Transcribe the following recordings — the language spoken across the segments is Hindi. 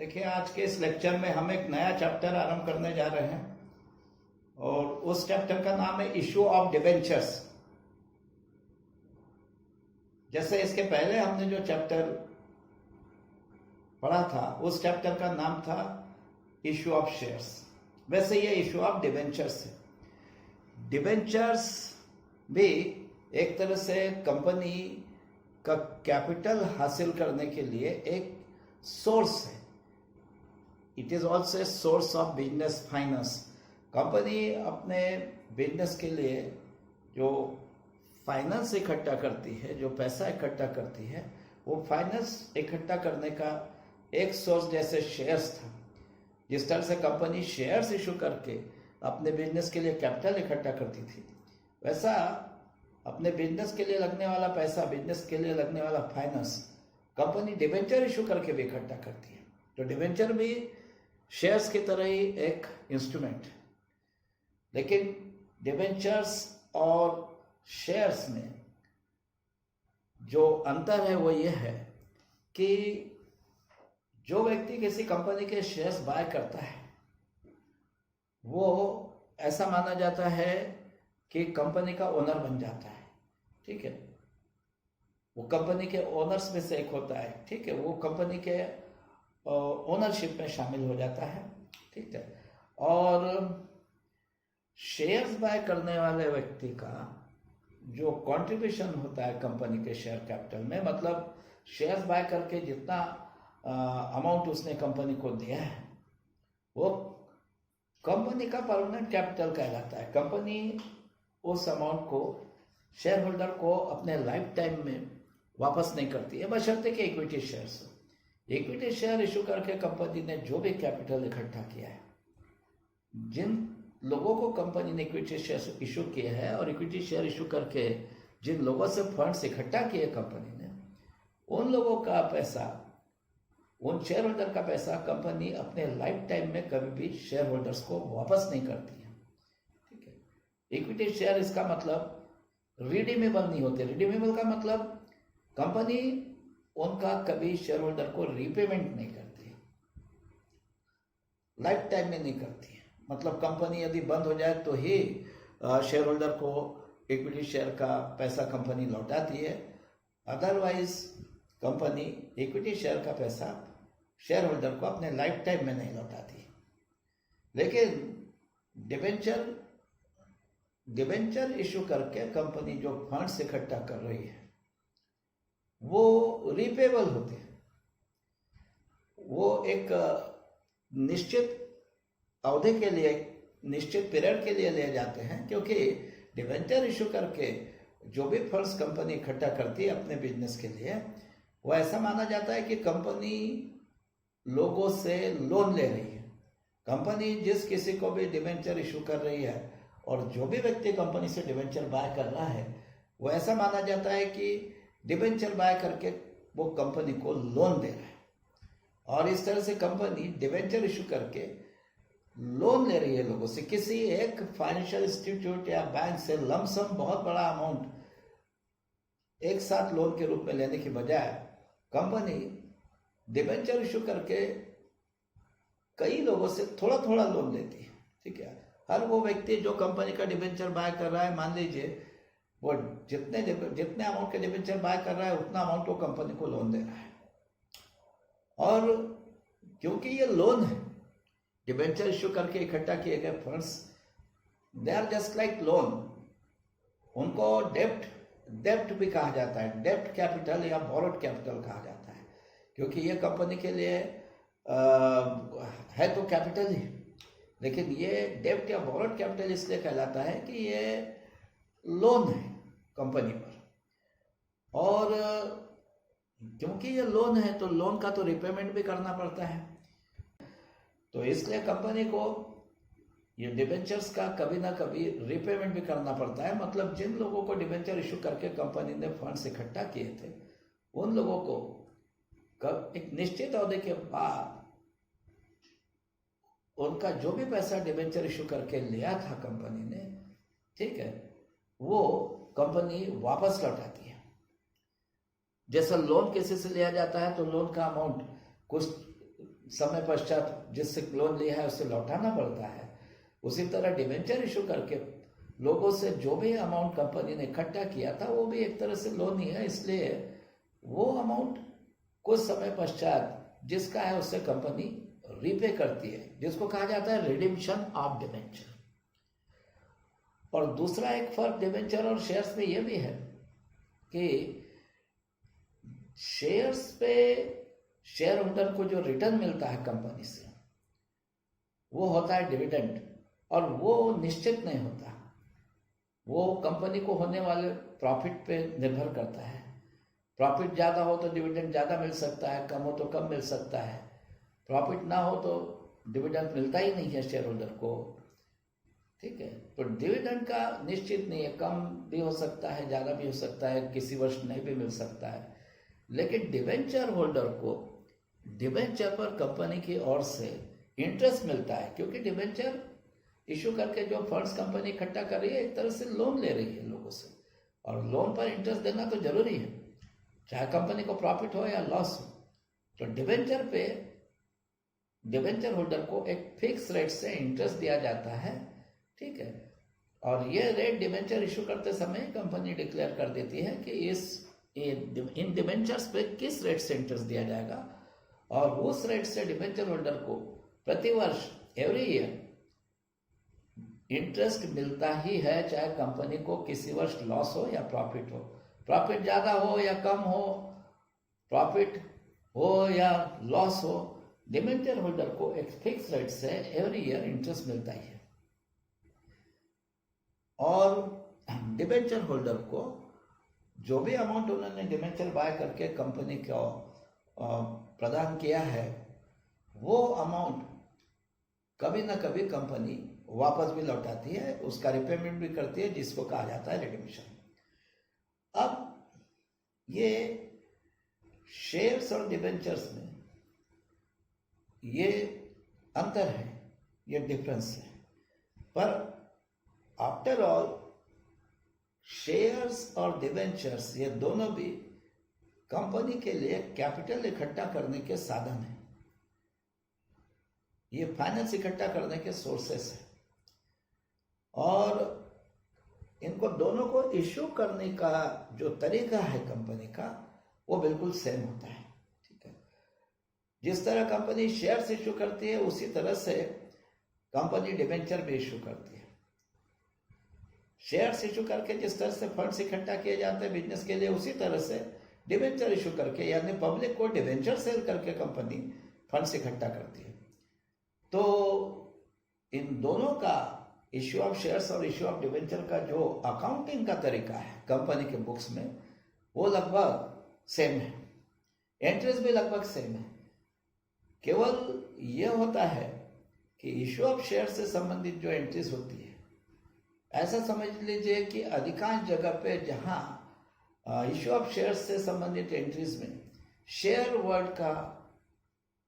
देखिए, आज के इस लेक्चर में हम एक नया चैप्टर आरंभ करने जा रहे हैं और उस चैप्टर का नाम है इशू ऑफ डिबेंचर्स। जैसे इसके पहले हमने जो चैप्टर पढ़ा था उस चैप्टर का नाम था इशू ऑफ शेयर्स, वैसे ये इशू ऑफ डिबेंचर्स है। डिबेंचर्स भी एक तरह से कंपनी का कैपिटल हासिल करने के लिए एक सोर्स है। It is also a source of business finance. Company अपने बिजनेस के लिए जो फाइनेंस इकट्ठा करती है, जो पैसा इकट्ठा करती है, वो फाइनेंस इकट्ठा करने का एक सोर्स जैसे शेयर्स था। जिस तरह से कंपनी शेयर्स इशू करके अपने बिजनेस के लिए कैपिटल इकट्ठा करती थी, वैसा अपने बिजनेस के लिए लगने वाला पैसा, बिजनेस के लिए लगने वाला फाइनेंस कंपनी डिबेंचर इशू करके भी इकट्ठा करती है। तो डिबेंचर भी शेयर्स की तरह ही एक इंस्ट्रूमेंट है, लेकिन डिबेंचर्स और शेयर्स में जो अंतर है वो ये है कि जो व्यक्ति किसी कंपनी के शेयर्स बाय करता है वो ऐसा माना जाता है कि कंपनी का ओनर बन जाता है। ठीक है, वो कंपनी के ओनर्स में से एक होता है। ठीक है, वो कंपनी के ओनरशिप में शामिल हो जाता है। ठीक है, और शेयर्स बाय करने वाले व्यक्ति का जो कंट्रीब्यूशन होता है कंपनी के शेयर कैपिटल में, मतलब शेयर्स बाय करके जितना अमाउंट उसने कंपनी को दिया है वो कंपनी का परमानेंट कैपिटल कहलाता है। कंपनी उस अमाउंट को शेयर होल्डर को अपने लाइफ टाइम में वापस नहीं करती है, बशर्ते कि इक्विटी शेयर्स हो। इक्विटी शेयर इशू करके कंपनी ने जो भी कैपिटल इकट्ठा किया है, जिन लोगों को कंपनी ने इक्विटी शेयर इशू किए हैं और इक्विटी शेयर इशू करके जिन लोगों से फंड्स इकट्ठा किए कंपनी ने, उन लोगों का पैसा, उन शेयर होल्डर का पैसा कंपनी अपने लाइफ टाइम में कभी भी शेयर होल्डर्स को वापस नहीं करती है। ठीक है, इक्विटी शेयर इसका मतलब रिडीमेबल नहीं होते। रिडीमेबल का मतलब कंपनी उनका कभी शेयर होल्डर को रीपेमेंट नहीं करती, लाइफ टाइम में नहीं करती है। मतलब कंपनी यदि बंद हो जाए तो ही शेयर होल्डर को इक्विटी शेयर का पैसा कंपनी लौटाती है, अदरवाइज कंपनी इक्विटी शेयर का पैसा शेयर होल्डर को अपने लाइफ टाइम में नहीं लौटाती। लेकिन डिबेंचर इशू करके कंपनी जो फंड्स इकट्ठा कर रही है वो रिपेबल होते हैं। वो एक निश्चित अवधि के लिए, निश्चित पीरियड के लिए ले जाते हैं, क्योंकि डिबेंचर इशू करके जो भी फंड्स कंपनी इकट्ठा करती है अपने बिजनेस के लिए, वो ऐसा माना जाता है कि कंपनी लोगों से लोन ले रही है। कंपनी जिस किसी को भी डिबेंचर इशू कर रही है और जो भी व्यक्ति कंपनी से डिबेंचर बाय कर रहा है, वो ऐसा माना जाता है कि डिबेंचर बाय करके वो कंपनी को लोन दे रहा है। और इस तरह से कंपनी डिबेंचर इशू करके लोन ले रही है लोगों से। किसी एक फाइनेंशियल इंस्टीट्यूट या बैंक से लमसम बहुत बड़ा अमाउंट एक साथ लोन के रूप में लेने की बजाय कंपनी डिबेंचर इशू करके कई लोगों से थोड़ा थोड़ा लोन लेती है। ठीक है, हर वो व्यक्ति जो कंपनी का डिबेंचर बाय कर रहा है, मान लीजिए वो जितने अमाउंट के डिबेंचर बाय कर रहा है उतना अमाउंट वो कंपनी को लोन दे रहा है। और क्योंकि ये लोन है, डिबेंचर इशू करके इकट्ठा किए गए funds, they are just like loan. उनको डेप्ट भी कहा जाता है, डेप्ट कैपिटल या बोरोड कैपिटल कहा जाता है, क्योंकि ये कंपनी के लिए है तो कैपिटल ही, लेकिन ये डेप्ट या बोरोड कैपिटल इसलिए कहलाता है कि ये लोन है कंपनी पर। और क्योंकि ये लोन है तो लोन का तो रिपेमेंट भी करना पड़ता है, तो इसलिए कंपनी को ये डिबेंचर्स का कभी ना कभी रिपेमेंट भी करना पड़ता है। मतलब जिन लोगों को डिबेंचर इशू करके कंपनी ने फंड्स इकट्ठा किए थे, उन लोगों को एक निश्चित अवधि के बाद उनका जो भी पैसा डिबेंचर इशू करके लिया था कंपनी ने, ठीक है, वो कंपनी वापस लौटाती है। जैसा लोन किसी से लिया जाता है तो लोन का अमाउंट कुछ समय पश्चात जिससे लोन लिया है उसे लौटाना पड़ता है, उसी तरह डिबेंचर इशू करके लोगों से जो भी अमाउंट कंपनी ने इकट्ठा किया था वो भी एक तरह से लोन ही है, इसलिए वो अमाउंट कुछ समय पश्चात जिसका है उससे कंपनी रीपे करती है, जिसको कहा जाता है रिडिम्पशन ऑफ डिबेंचर। और दूसरा एक फर्क डिबेंचर और शेयर्स में यह भी है कि शेयर्स पे शेयर होल्डर को जो रिटर्न मिलता है कंपनी से वो होता है डिविडेंड, और वो निश्चित नहीं होता, वो कंपनी को होने वाले प्रॉफिट पे निर्भर करता है। प्रॉफिट ज़्यादा हो तो डिविडेंड ज़्यादा मिल सकता है, कम हो तो कम मिल सकता है। प्रॉफिट ना हो तो डिविडेंड मिलता ही नहीं है शेयर होल्डर को, ठीक है। तो डिविडेंड का निश्चित नहीं है, कम भी हो सकता है, ज़्यादा भी हो सकता है, किसी वर्ष नहीं भी मिल सकता है। लेकिन डिबेंचर होल्डर को डिबेंचर पर कंपनी की ओर से इंटरेस्ट मिलता है, क्योंकि डिबेंचर इशू करके जो फंड्स कंपनी इकट्ठा कर रही है एक तरह से लोन ले रही है लोगों से, और लोन पर इंटरेस्ट देना तो जरूरी है, चाहे कंपनी को प्रॉफिट हो या लॉस हो। तो डिबेंचर पे डिबेंचर होल्डर को एक फिक्स रेट से इंटरेस्ट दिया जाता है, ठीक है। और ये रेट डिबेंचर इशू करते समय कंपनी डिक्लेयर कर देती है कि इन डिबेंचर्स पे किस रेट से इंटरेस्ट दिया जाएगा, और उस रेट से डिबेंचर होल्डर को प्रतिवर्ष एवरी ईयर इंटरेस्ट मिलता ही है, चाहे कंपनी को किसी वर्ष लॉस हो या प्रॉफिट हो। प्रॉफिट ज़्यादा हो या कम हो, प्रॉफिट हो या लॉस हो, डिबेंचर होल्डर को एक फिक्स रेट से एवरी ईयर इंटरेस्ट मिलता ही है। और डिबेंचर होल्डर को जो भी अमाउंट उन्होंने डिबेंचर बाय करके कंपनी को प्रदान किया है, वो अमाउंट कभी ना कभी कंपनी वापस भी लौटाती है, उसका रिपेमेंट भी करती है, जिसको कहा जाता है रिडिम्पशन। अब ये शेयर्स और डिबेंचर्स में ये अंतर है, ये डिफरेंस है, पर आफ्टर ऑल शेयर्स और डिबेंचर्स ये दोनों भी कंपनी के लिए कैपिटल इकट्ठा करने के साधन हैं, ये फाइनेंस इकट्ठा करने के सोर्सेस हैं, और इनको दोनों को इश्यू करने का जो तरीका है कंपनी का वो बिल्कुल सेम होता है, ठीक है। जिस तरह कंपनी शेयर्स इश्यू करती है उसी तरह से कंपनी डिबेंचर भी इश्यू करती है। शेयर्स इश्यू करके जिस तरह से फंड्स इकट्ठा किए जाते हैं बिजनेस के लिए, उसी तरह से डिबेंचर इश्यू करके यानी पब्लिक को डिबेंचर सेल करके कंपनी फंड्स इकट्ठा करती है। तो इन दोनों का इश्यू ऑफ शेयर्स और इश्यू ऑफ डिबेंचर का जो अकाउंटिंग का तरीका है कंपनी के बुक्स में वो लगभग सेम है, एंट्रीज भी लगभग सेम है। केवल ये होता है कि इश्यू ऑफ शेयर से संबंधित जो एंट्रीज होती है, ऐसा समझ लीजिए कि अधिकांश जगह पे जहां इश्यू ऑफ शेयर से संबंधित एंट्रीज में शेयर वर्ड का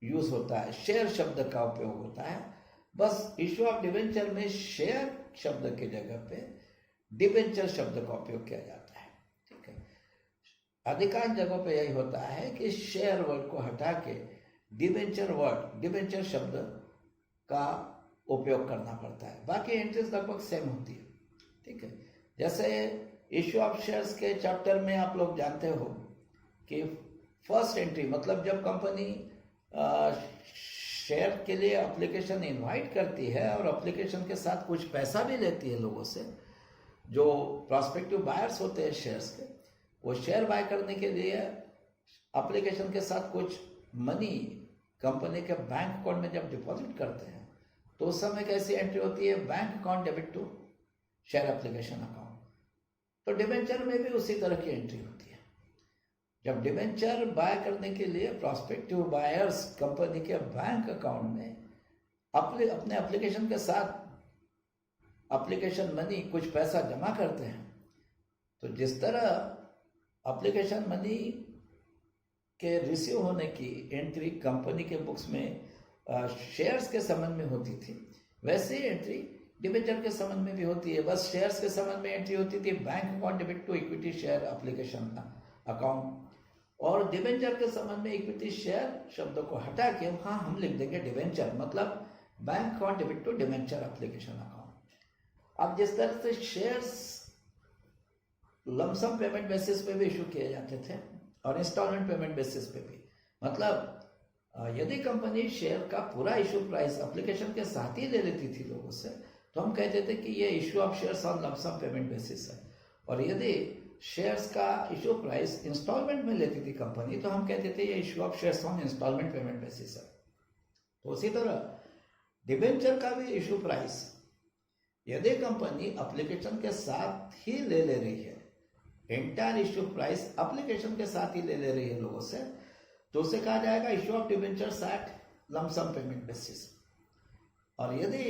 यूज होता है, शेयर शब्द का उपयोग होता है, बस इश्यू ऑफ डिबेंचर में शेयर शब्द की जगह पे डिबेंचर शब्द का उपयोग किया जाता है, ठीक है। अधिकांश जगहों पे यही होता है कि शेयर वर्ड को हटा के डिबेंचर शब्द का उपयोग करना पड़ता है, बाकी एंट्रीज लगभग सेम होती है, ठीक है। जैसे इश्यू ऑफ शेयर्स के चैप्टर में आप लोग जानते हो कि फर्स्ट एंट्री मतलब जब कंपनी शेयर के लिए एप्लीकेशन इनवाइट करती है और एप्लीकेशन के साथ कुछ पैसा भी लेती है लोगों से, जो प्रोस्पेक्टिव बायर्स होते हैं शेयर्स के, वो शेयर बाय करने के लिए एप्लीकेशन के साथ कुछ मनी कंपनी के बैंक अकाउंट में जब डिपॉजिट करते हैं तो उस समय कैसी एंट्री होती है, bank account debit to share application account. तो डिबेंचर में भी उसी तरह की एंट्री होती है। जब डिबेंचर बाय करने के लिए प्रोस्पेक्टिव बायर्स कंपनी के बैंक अकाउंट में अपने एप्लीकेशन के साथ एप्लीकेशन मनी कुछ पैसा जमा करते हैं, तो जिस तरह एप्लीकेशन मनी के रिसीव होने की एंट्री कंपनी के बुक्स में शेयर्स के संबंध में होती थी, वैसे ही एंट्री डिबेंचर के संबंध में भी होती है। बस शेयर्स के संबंध में एंट्री होती थी bank account debit to equity share application account, और डिबेंचर के संबंध में इक्विटी शेयर शब्द को हटा के वहां हम लिख देंगे डिबेंचर, मतलब bank account debit to debenture application account. अब जिस तरह से शेयर्स लमसम पेमेंट बेसिस पे भी इशू किए जाते थे और इंस्टॉलमेंट पेमेंट बेसिस पे भी, मतलब यदि कंपनी शेयर का पूरा इशू प्राइस एप्लीकेशन के साथ ही ले लेती थी लोगों से, तो हम कहते थे कि ये issue of shares on lump sum payment basis है। और यदि शेयर्स का इशू प्राइस इंस्टॉलमेंट में लेती थी कंपनी, तो हम कहते थे ये issue of shares on instalment payment basis है। तो उसी तरह डिबेंचर का भी इशू प्राइस यदि कंपनी एप्लीकेशन के साथ ही ले रही है, एंटायर इशू प्राइस एप्लीकेशन के साथ ही ले रही है लोगों से, तो उसे कहा जाएगा issue of debentures at lump sum payment basis. और यदि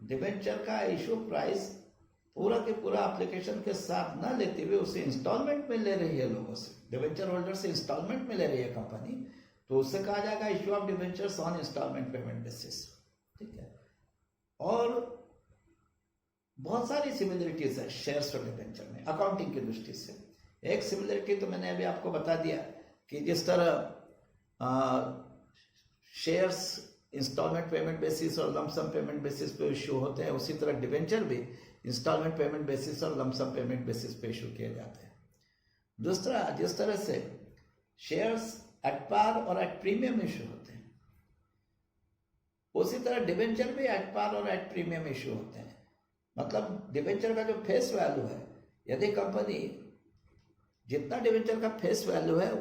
डिबेंचर का इशू प्राइस पूरा के पूरा एप्लीकेशन के साथ न लेते हुए उसे इंस्टॉलमेंट में ले रही है लोगों से, डिबेंचर होल्डर से इंस्टॉलमेंट में ले रही है कंपनी, तो उससे कहा जाएगा issue of debentures on instalment payment basis. ठीक है। और बहुत सारी सिमिलरिटीज है शेयर्स और डिबेंचर में अकाउंटिंग की दृष्टि से। एक सिमिलरिटी तो मैंने अभी आपको बता दिया कि जिस तरह शेयर्स इंस्टॉलमेंट पेमेंट बेसिस और लमसम पेमेंट बेसिस पे इशू होते हैं, उसी तरह डिबेंचर भी इंस्टॉलमेंट पेमेंट बेसिस और लमसम पेमेंट बेसिस पे इशू किए जाते हैं। दूसरा, जिस तरह से शेयर्स एट पार और एट प्रीमियम इशू होते हैं, उसी तरह डिबेंचर भी एट पार और एट प्रीमियम इशू होते हैं। मतलब डिबेंचर का जो फेस वैल्यू है, यदि कंपनी जितना डिबेंचर का फेस वैल्यू है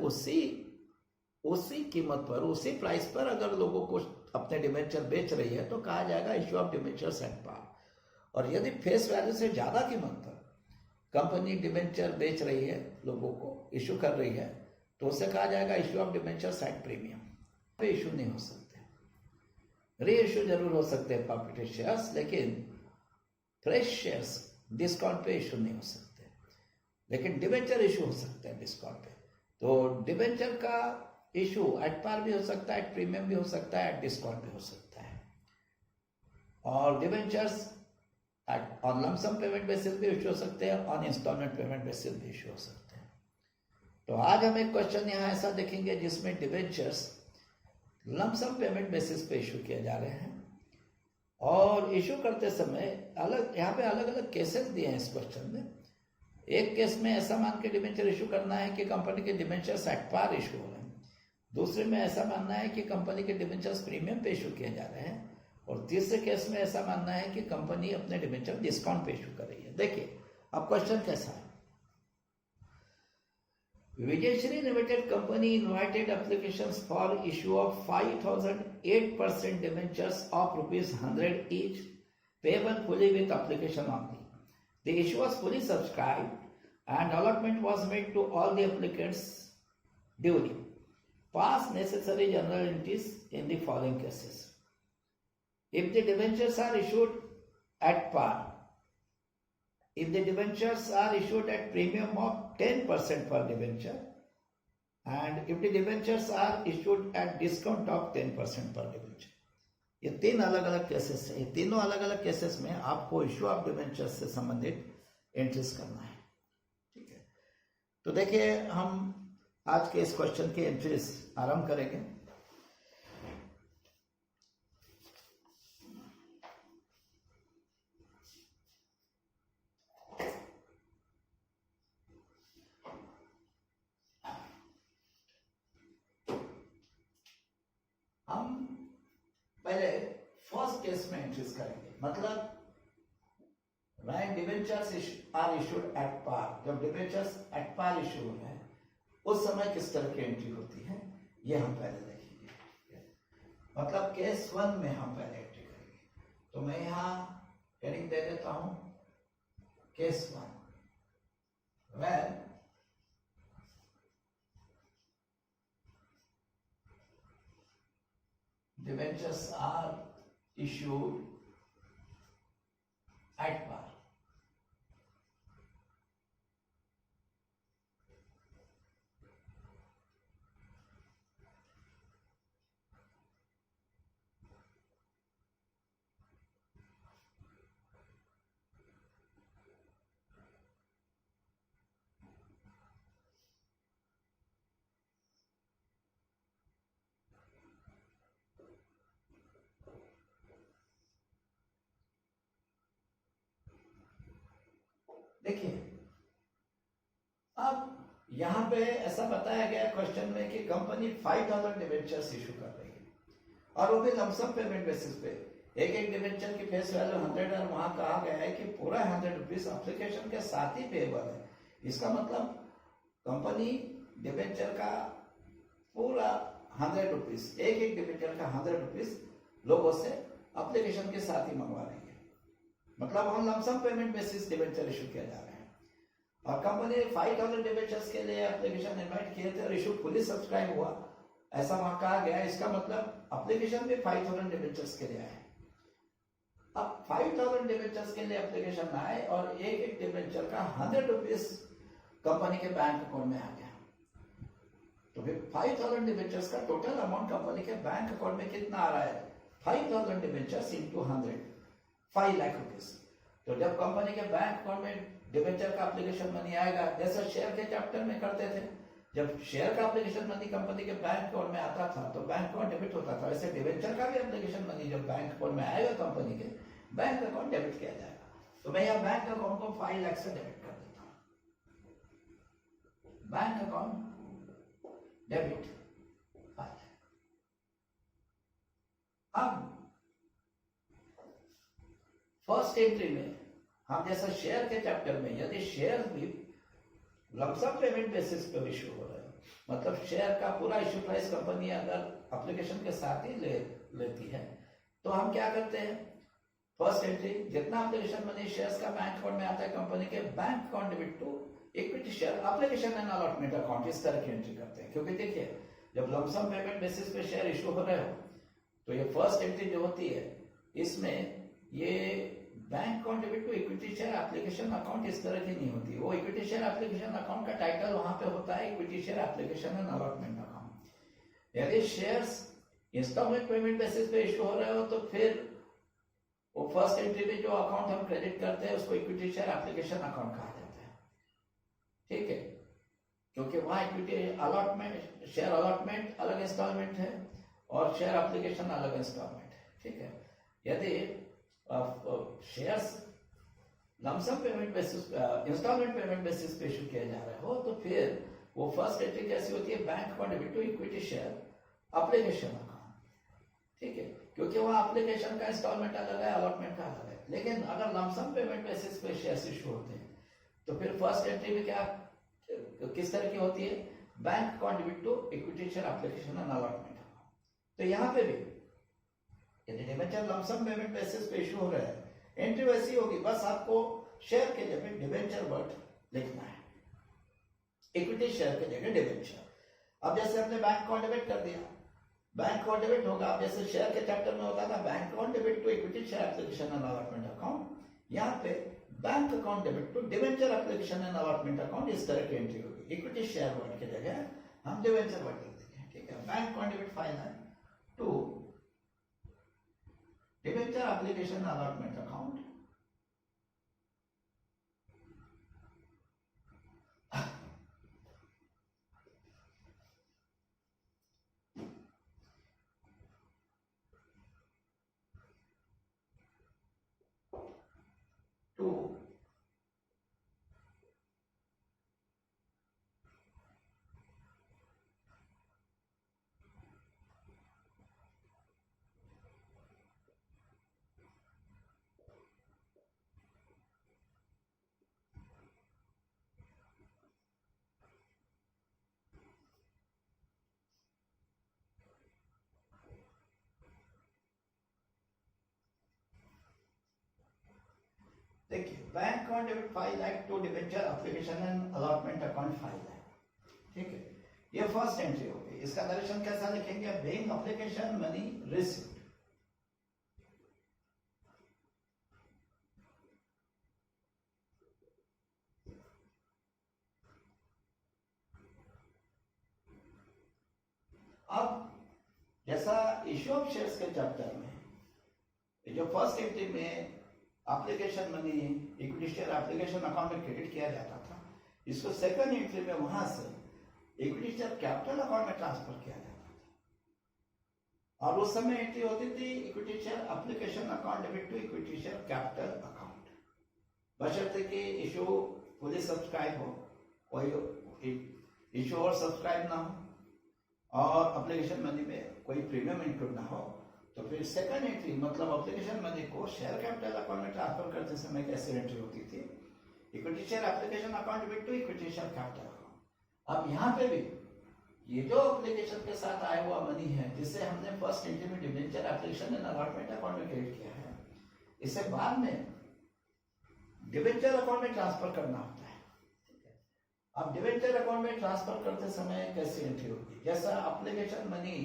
उसी कीमत पर, उसी प्राइस पर अगर लोगों को अपने डिबेंचर बेच रही है, तो कहा जाएगा issue of debentures at par. और यदि फेस वैल्यू से ज्यादा कीमत पर कंपनी डिबेंचर बेच रही है, लोगों को इशू कर रही है, तो उसे कहा जाएगा issue of debentures at premium. पे इशू नहीं हो सकते, री इशू जरूर हो सकते हैं प्रॉफिटेड शेयर्स, लेकिन फ्रेश शेयर्स डिस्काउंट पे इशू नहीं हो सकते, लेकिन डिबेंचर इशू हो सकते हैं डिस्काउंट पे। तो डिबेंचर का इशू एट पार भी हो सकता है, एट प्रीमियम भी हो सकता है, एट डिस्काउंट भी हो सकता है। और debentures on lump sum payment basis भी इशू हो सकते हैं, ऑन इंस्टॉलमेंट पेमेंट बेसिस भी इशू हो सकते हैं। तो आज हम एक क्वेश्चन यहाँ ऐसा देखेंगे जिसमें डिबेंचर्स लमसम पेमेंट बेसिस पे इशू किए जा रहे हैं, और इशू करते समय यहाँ पे अलग अलग केसेस दिए हैं इस क्वेश्चन में। एक केस में ऐसा मान के डिबेंचर इशू करना है कि कंपनी के डिबेंचर्स एट पार इशू हो रहे हैं, दूसरे में ऐसा मानना है कि कंपनी के डिबेंचर्स प्रीमियम पे इशू किए जा रहे हैं, और तीसरे केस में ऐसा मानना है कि कंपनी अपने डिबेंचर डिस्काउंट पे इशू कर रही है। देखिए अब क्वेश्चन कैसा है। Vijayshree limited company invited applications for issue of 5,008% debentures of ₹100 each, payable fully with application only. The issue was fully subscribed and allotment was made to all the applicants duly. Pass necessary general entries in the following cases. If the debentures are issued at par, if the debentures are issued at premium of 10% per debenture, and if the debentures are issued at discount of 10% per debenture. ये तीन अलग अलग केसेस है। ये तीनों अलग अलग केसेस में आपको इशू ऑफ डिबेंचर्स से संबंधित एंट्रीज करना है। ठीक है, तो देखिए हम आज के इस क्वेश्चन की एंट्रीज आरंभ करेंगे। हम पहले फर्स्ट केस में एंट्रीज करेंगे, मतलब when debentures are issued at par, जब डिबेंचर्स एट पार इशू हो रहे हैं उस समय किस तरह की एंट्री होती है, ये हम पहले देखेंगे। मतलब केस 1 में हम पहले एंट्री करेंगे। तो मैं यहाँ हेडिंग दे देता हूं case 1, when debentures are issued at par. देखिए, अब यहां पे ऐसा बताया गया क्वेश्चन में कि कंपनी 5000 डिवेंचर्स इशू कर रही है और वो भी लमसम पेमेंट बेसिस पे। एक एक डिवेंचर की फेस वैल्यू 100 और वहां कहा गया है कि पूरा 100 रुपीज एप्लीकेशन के साथ ही पेबल है। इसका मतलब कंपनी डिवेंचर का पूरा 100 रुपीज, एक एक डिवेंचर का 100 रुपीज लोगों से एप्लीकेशन के साथ ही मंगवा रही है। मतलब हम lump sum payment basis debenture issue किया जा रहा है और कंपनी ने 5000 डिवेंचर्स के लिए एप्लीकेशन इनवाइट किए थे और इशू फुली सब्सक्राइब हुआ, ऐसा वहां कहा गया। इसका मतलब एप्लीकेशन भी 5000 डिवेंचर्स के लिए आए। अब 5000 डिवेंचर्स के लिए एप्लीकेशन आए और एक एक डिवेंचर का 100 रुपीज कंपनी के बैंक अकाउंट में आ गया। तो फिर 5000 डिवेंचर्स का टोटल अमाउंट कंपनी के बैंक अकाउंट में कितना आ रहा है? 5000 डिवेंचर्स इंटू 100, 5 लाख रुपीज। तो जब कंपनी के बैंक अकाउंट में डिवेंचर का एप्लीकेशन मनी आएगा, जैसे शेयर के चैप्टर में करते थे, जब शेयर का एप्लीकेशन मनी कंपनी के बैंक अकाउंट में आता था तो बैंक अकाउंट डेबिट होता था, वैसे डिवेंचर का भी एप्लीकेशन मनी जब बैंक अकाउंट में आएगा कंपनी के, बैंक अकाउंट डेबिट किया जाएगा। तो मैं यहाँ बैंक अकाउंट को 5 लाख से डेबिट कर देता हूँ। Bank account debit 5। अब फर्स्ट एंट्री में हम जैसा शेयर के चैप्टर में, यदि शेयर भी लमसम पेमेंट बेसिस पे इशू हो रहा है, मतलब शेयर का पूरा इशू प्राइस कंपनी अगर एप्लीकेशन के साथ ही लेती है, तो हम क्या करते हैं? फर्स्ट एंट्री, जितना एप्लीकेशन मनी शेयर्स का बैंक अकाउंट में आता है कंपनी के, bank account debit to equity share application and allotment account, इस तरह की एंट्री करते हैं। क्योंकि देखिए, जब लमसम पेमेंट बेसिस पे शेयर इशू हो रहे हो तो ये फर्स्ट एंट्री जो होती है, इसमें ये bank account debit to equity share application account इस तरह की नहीं होती। वो इक्विटी शेयर एप्लीकेशन अकाउंट का टाइटल वहां पे होता है equity share application and allotment account. यदि शेयर्स इंस्टॉलमेंट पेमेंट बेसिस पे इशू हो रहे हो तो फिर वो फर्स्ट एंट्री में जो अकाउंट हम क्रेडिट करते हैं उसको इक्विटी शेयर एप्लीकेशन अकाउंट कहा जाता है। ठीक है, क्योंकि वहां इक्विटी अलॉटमेंट, शेयर अलॉटमेंट अलग इंस्टॉलमेंट है और शेयर एप्लीकेशन अलग इंस्टॉलमेंट है। ठीक है, यदि shares lump sum payment basis, instalment payment basis पे इशू किया जा रहा हो तो फिर वो फर्स्ट एंट्री कैसी होती है? Bank account debit to equity share application account. ठीक है, क्योंकि वहां एप्लीकेशन का इंस्टॉलमेंट अलग है, अलॉटमेंट का अलग है। लेकिन अगर लमसम पेमेंट बेसिस पे शेयर्स इशू होते हैं तो फिर फर्स्ट एंट्री में क्या, किस तरह की होती है? Bank account debit to equity share application and allotment account. तो यहां पे भी यदि डिवेंचर लमसम पेमेंट बेसिस पे इशू हो रहा है, एंट्री वैसी होगी, बस आपको शेयर के जगह डिवेंचर वर्ड लिखना है, इक्विटी शेयर के जगह डिवेंचर। अब जैसे हमने बैंक अकाउंट डेबिट कर दिया, बैंक अकाउंट डेबिट होगा। अब जैसे शेयर के चैप्टर में होता था bank account debit to equity share application and allotment account, यहाँ पे bank account debit to debenture application and allotment account, इस तरह की एंट्री होगी। इक्विटी शेयर वर्ड के जगह हम डिवेंचर वर्ड लिख देंगे। ठीक है, bank account debit final to debenture application allotment account to देखिए, bank account debit 5 lakh to debenture application and allotment account 5 lakh. ठीक है, ये फर्स्ट एंट्री होगी। इसका नरेशन कैसा लिखेंगे? Being application money received. अब जैसा इश्यू ऑफ शेयर्स के चैप्टर में जो फर्स्ट एंट्री में application money equity share application account में क्रेडिट किया जाता था, इसको सेकंड एंट्री में वहां से इक्विटी शेयर कैपिटल अकाउंट में ट्रांसफर किया जाता था। और उस समय एंट्री होती थी equity share application account debit to equity share capital account. बशर्ते कि इशू फुली सब्सक्राइब हो, कोई इशू और सब्सक्राइब ना हो और एप्लीकेशन मनी में कोई प्रीमियम इंक्लूड ना हो, तो फिर सेकंड एंट्री मतलब एप्लीकेशन मनी को शेयर कैपिटल अकाउंट में ट्रांसफर करते समय कैसे एंट्री होती थी, equity share application account with two equity share capital account. अब यहाँ पे भी ये जो एप्लीकेशन के साथ आया हुआ मनी है जिसे हमने फर्स्ट एंट्री में debenture application and allotment account में क्रेडिट किया है, इसे बाद में डिबेंचर अकाउंट में ट्रांसफर करना होता है। अब डिबेंचर अकाउंट में ट्रांसफर करते समय कैसे एंट्री होगी, जैसा application money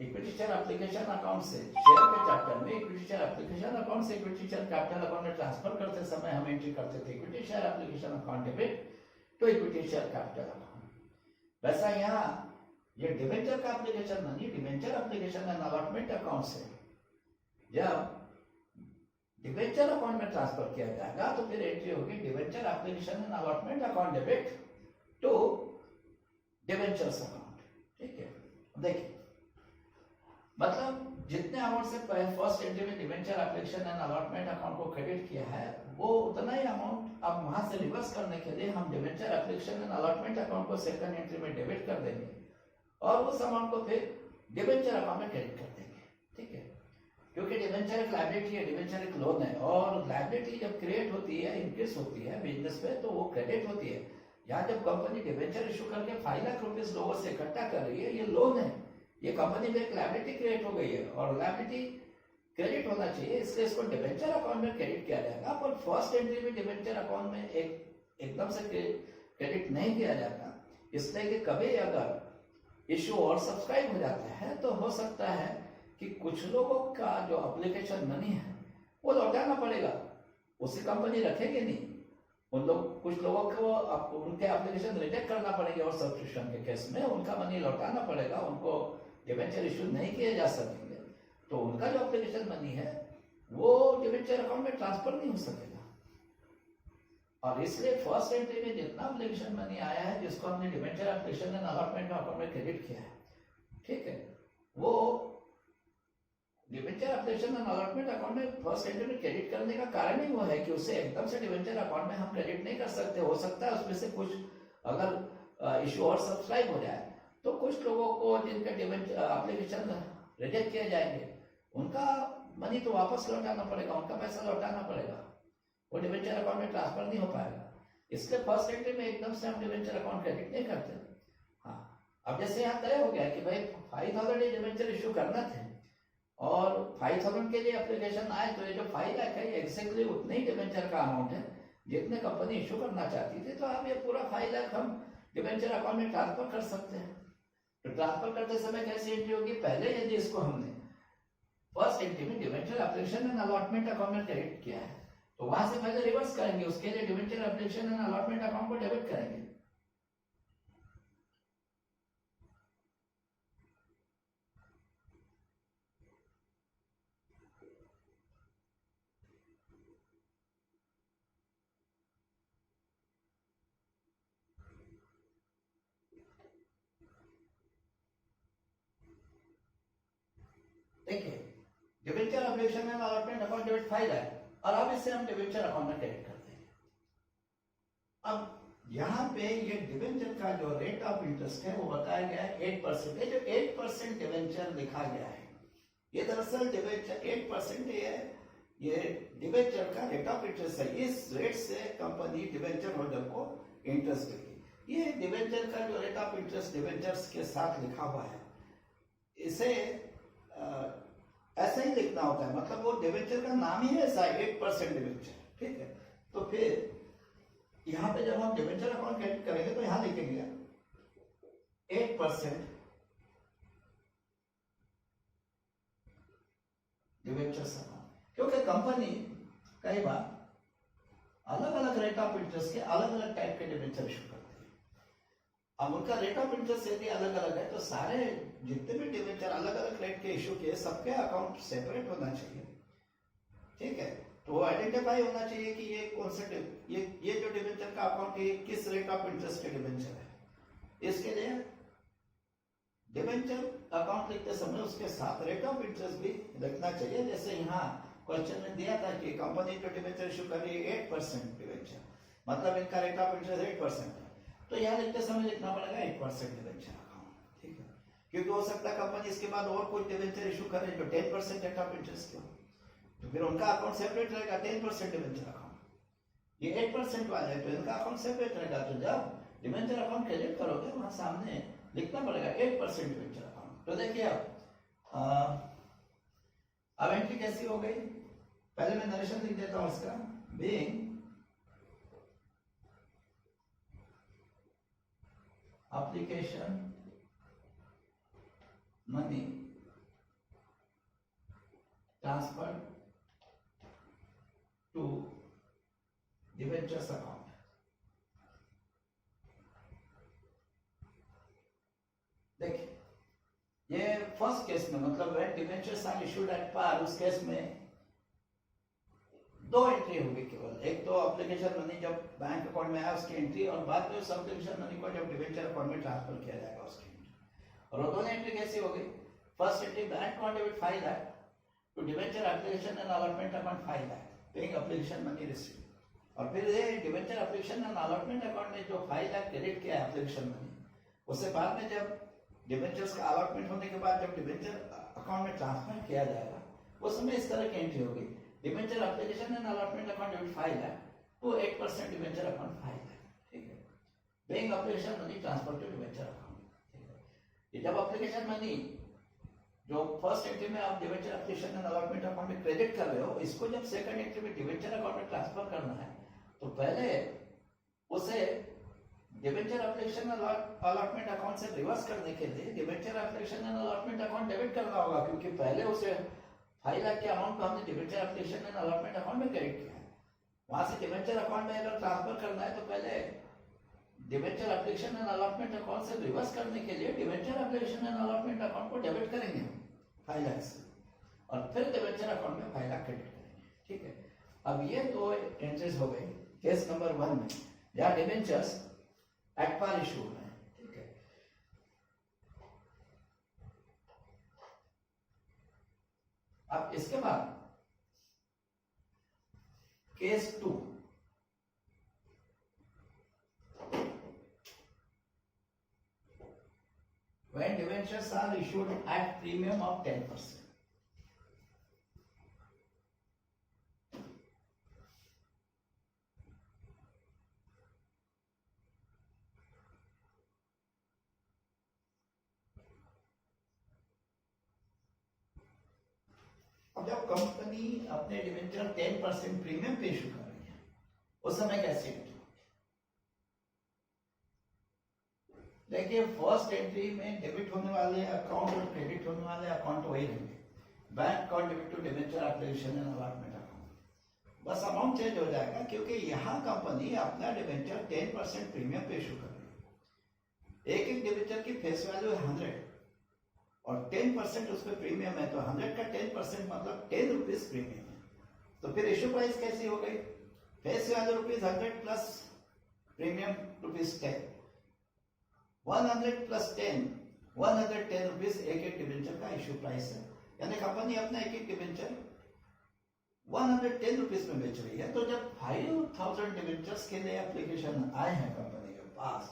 equity share application account से शेयर के कैपिटल में इक्विटी शेयर एप्लीकेशन अकाउंट से इक्विटी शेयर कैपिटल अकाउंट में ट्रांसफर करते समय हम एंट्री करते थे equity share application account debit to equity share capital account. वैसा यहाँ ये डिबेंचर का application money debenture application and allotment account से जब डिबेंचर अकाउंट में ट्रांसफर किया जाएगा तो फिर एंट्री होगी debenture application and allotment account debit to debentures account. ठीक है, देखिए मतलब जितने अमाउंट से फर्स्ट एंट्री में debenture application and allotment account को क्रेडिट किया है वो उतना ही अमाउंट अब वहां से रिवर्स करने के लिए हम debenture application and allotment account को सेकंड एंट्री में डेबिट कर देंगे और उस अमाउंट को फिर डिबेंचर अकाउंट में क्रेडिट कर देंगे। ठीक है, क्योंकि डिबेंचर एक लायबिलिटी है, डिबेंचर एक लोन है और लायबिलिटी जब क्रिएट होती है इंक्रीज होती है बिजनेस में तो वो क्रेडिट होती है। यहाँ जब कंपनी डिबेंचर इशू करके 5 लाख रुपीज लोगों से इकट्ठा कर रही है, ये लोन है, ये कंपनी में एक लायबिलिटी क्रिएट हो गई है और लायबिलिटी क्रेडिट होना चाहिए, इसलिए इसको डिबेंचर अकाउंट में क्रेडिट किया जाएगा। पर फर्स्ट एंट्री में डिबेंचर अकाउंट में एकदम से क्रेडिट नहीं किया जाता, इसलिए कि कभी अगर इशू और सब्सक्राइब हो जाता है तो हो सकता है कि कुछ लोगों का जो एप्लीकेशन मनी है वो लौटाना पड़ेगा, उसी कंपनी रखेगी नहीं, उन लोग कुछ लोगों को उनके एप्लीकेशन रिजेक्ट करना पड़ेंगे और सब्सक्रिप्शन के केस में उनका मनी लौटाना पड़ेगा, उनको डिबेंचर इशू नहीं किए जा सकेंगे, तो उनका जो एप्लीकेशन मनी है वो डिबेंचर अकाउंट में ट्रांसफर नहीं हो सकेगा। और इसलिए फर्स्ट एंट्री में जितना एप्लीकेशन मनी आया है जिसको हमने debenture application and allotment account में क्रेडिट किया है, ठीक है, वो debenture application and allotment account में फर्स्ट एंट्री में क्रेडिट करने का कारण ही वो है कि उसे एकदम से डिबेंचर अकाउंट में हम क्रेडिट नहीं कर सकते। हो सकता है उसमें से कुछ अगर इशू और सब्सक्राइब हो जाए तो कुछ लोगों को जिनके डिबेंचर एप्लीकेशन रिजेक्ट किए जाएंगे उनका मनी तो वापस लौटाना पड़ेगा, उनका पैसा लौटाना पड़ेगा, वो डिबेंचर अकाउंट में ट्रांसफर नहीं हो पाएगा। इसलिए फर्स्ट एंट्री में एकदम से हम डिबेंचर अकाउंट क्रेडिट नहीं करते। हाँ, अब जैसे यहाँ तय हो गया कि भाई 5,000 डिबेंचर इशू करना थे और 5,000 के लिए एप्लीकेशन आए तो ये जो 5 लाख है ये एक्जैक्टली उतने ही डिबेंचर का अमाउंट है जितने कंपनी इशू करना चाहती थी, तो आप ये पूरा 5 लाख हम डिबेंचर अकाउंट में ट्रांसफर कर सकते हैं। तो ट्रांसफर करते समय कैसी एंट्री होगी, पहले यदि इसको हमने फर्स्ट एंट्री में debenture application and allotment account में क्रेडिट किया है तो वहां से पहले रिवर्स करेंगे, उसके लिए debenture application and allotment account को डेबिट करेंगे। देखिए debenture application and allotment account debit file है और अब इसे हम डिबेंचर अकाउंट में क्रेडिट करते हैं। अब यहाँ पे ये डिबेंचर का जो रेट ऑफ इंटरेस्ट है वो बताया गया है 8%। जो 8% डिबेंचर लिखा गया है ये दरअसल डिबेंचर 8% ये डिबेंचर का रेट ऑफ इंटरेस्ट है, इस रेट से कंपनी डिबेंचर होल्डर को इंटरेस्ट देगी। ये डिबेंचर का जो रेट ऑफ इंटरेस्ट डिबेंचर्स के साथ लिखा हुआ है इसे ऐसा ही लिखना होता है, मतलब वो डिबेंचर का नाम ही ऐसा 8% डिबेंचर। ठीक है, तो फिर यहाँ पे जब हम डिबेंचर अकाउंट क्रेडिट करेंगे तो यहाँ लिखेंगे 8% डिबेंचर अकाउंट, क्योंकि कंपनी कई बार अलग अलग रेट ऑफ इंटरेस्ट के अलग अलग टाइप के डिबेंचर इशू करती है। अब उनका रेट ऑफ इंटरेस्ट यदि अलग अलग है तो सारे जितने भी डिबेंचर अलग अलग रेट के इशू किए सबके अकाउंट सेपरेट होना चाहिए। ठीक है, तो आइडेंटिफाई होना चाहिए कि ये कौन सा ये जो डिबेंचर का अकाउंट है किस रेट ऑफ इंटरेस्ट के डिबेंचर है। इसके लिए डिबेंचर अकाउंट लिखते समय उसके साथ रेट ऑफ इंटरेस्ट भी लिखना चाहिए। जैसे यहाँ क्वेश्चन में दिया था कि कंपनी जो डिवेंचर इशू कर रही है 8% डिवेंचर, मतलब इनका रेट ऑफ इंटरेस्ट 8% है, तो यहाँ लिखते समय लिखना पड़ेगा 8% डिवेंचर अकाउंट, ठीक है, क्योंकि हो सकता है कंपनी इसके बाद और कोई डिवेंचर इशू करे जो 10% रेट ऑफ इंटरेस्ट के हो, तो फिर उनका अकाउंट सेपरेट रहेगा 10% डिवेंचर अकाउंट। ये 8% वाला है तो इनका अकाउंट सेपरेट रहेगा, तो जब डिवेंचर अकाउंट क्रेडिट करोगे वहां सामने लिखना पड़ेगा 8% डिवेंचर अकाउंट। तो देखिए अब एंट्री कैसी हो गई, पहले मैं नरेशन लिख देता हूं इसका, being application money transfer to debentures account. देखिए ये फर्स्ट केस में मतलब when debentures are issued at par, उस केस में दो एंट्री होगी केवल, एक तो एप्लीकेशन मनी जब बैंक अकाउंट में आया उसकी एंट्री, और बाद में सब डिविजन मनी को जब डिवेंचर अकाउंट में ट्रांसफर किया जाएगा उसकी एंट्री। और वो दोनों एंट्री कैसी होगी, first entry bank account debit 5 lakh to debenture application and allotment account 5 lakh being application money receive, और फिर ये debenture application and allotment account में जो 5 लाख क्रेडिट किया है एप्लीकेशन मनी, उससे बाद में जब डिवेंचर्स का अलॉटमेंट होने के बाद जब डिवेंचर अकाउंट में ट्रांसफर किया जाएगा उस समय इस तरह की एंट्री होगी, debenture application and allotment account debit 5 lakh to 8% debenture account 5 lakh, ठीक है, being application money transfer to debenture account, ठीक है। ये जब एप्लीकेशन मनी जो फर्स्ट एंट्री में आप debenture application and allotment account में क्रेडिट कर रहे हो, इसको जब सेकंड एंट्री में डिवेंचर अकाउंट में ट्रांसफर करना है तो पहले उसे डिवेंचर एप्लीकेशन अलॉटमेंट अकाउंट से रिवर्स करने के लिए debenture application and allotment account debit करना होगा, क्योंकि पहले उसे 5 लाख के अमाउंट को हमने debenture application and allotment account में क्रेडिट किया है, वहां से डिवेंचर अकाउंट में अगर ट्रांसफर करना है तो पहले debenture application and allotment account से रिवर्स करने के लिए debenture application and allotment account को डेबिट करेंगे हम 5 लाख से, और फिर डिवेंचर अकाउंट में 5 लाख क्रेडिट करेंगे, ठीक है। अब ये दो एंट्रीज हो गई केस नंबर 1 में जहां डिवेंचर्स एट पार इशू है, ठीक है। अब इसके बाद case 2, when debentures are issued at premium of 10%. अब जब कंपनी अपने डिवेंचर 10% प्रीमियम पे इशू कर रही है उस समय कैसे एंट्री होगी, देखिए फर्स्ट एंट्री में डेबिट होने वाले अकाउंट और क्रेडिट होने वाले अकाउंट वही रहेंगे, bank account debit to debenture application and allotment account, बस अमाउंट चेंज हो जाएगा क्योंकि यहाँ कंपनी अपना डिवेंचर 10% प्रीमियम पे इशू कर रही है। एक डिवेंचर की फेस वैल्यू है 100 और 10% उस पर प्रीमियम है, तो 100 का 10% मतलब 10 रुपीज प्रीमियम है, तो फिर इशू प्राइस कैसी हो गई, face value ₹100 plus premium ₹10, 100 plus 10, 110 rupees एक डिवेंचर का इशू प्राइस है, यानी कंपनी अपना एक डिवेंचर 110 रुपीज में बेच रही है। तो जब 5000 डिवेंचर्स के लिए एप्लीकेशन आए हैं कंपनी के पास,